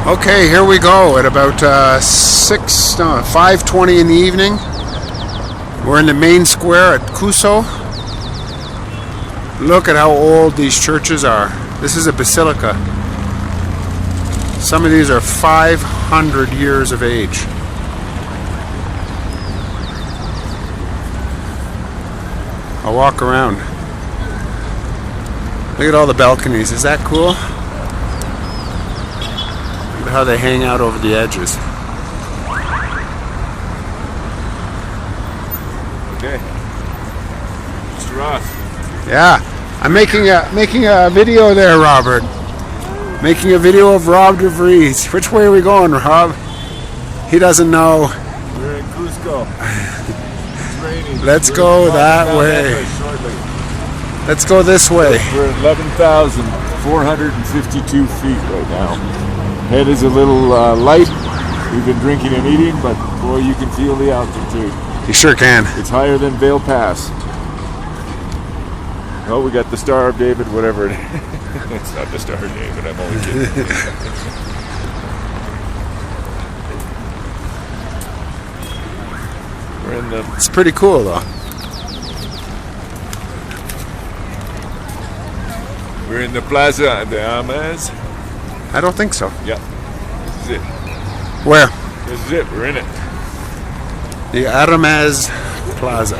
Okay, here we go at about 5:20 in the evening. We're in the main square at Cusco. Look at how old these churches are. This is a basilica. Some of these are 500 years of age. I'll walk around. Look at all the balconies. Is that cool? Look at how they hang out over the edges. Okay. Mr. Ross. Yeah, I'm making a video there, Robert. Making a video of Rob DeVries. Which way are we going, Rob? He doesn't know. We're in Cusco. It's raining. Let's go that way. Let's go this way. We're at 11,452 feet right now. Head is a little light. We've been drinking and eating, but boy, you can feel the altitude. You sure can. It's higher than Vail Pass. Oh, we got the Star of David, whatever it is. It's not the Star of David, I'm only kidding. We're in the... It's pretty cool, though. We're in the Plaza de Armas. I don't think so. Yeah, this is it. Where? This is it, we're in it. The Aramas Plaza.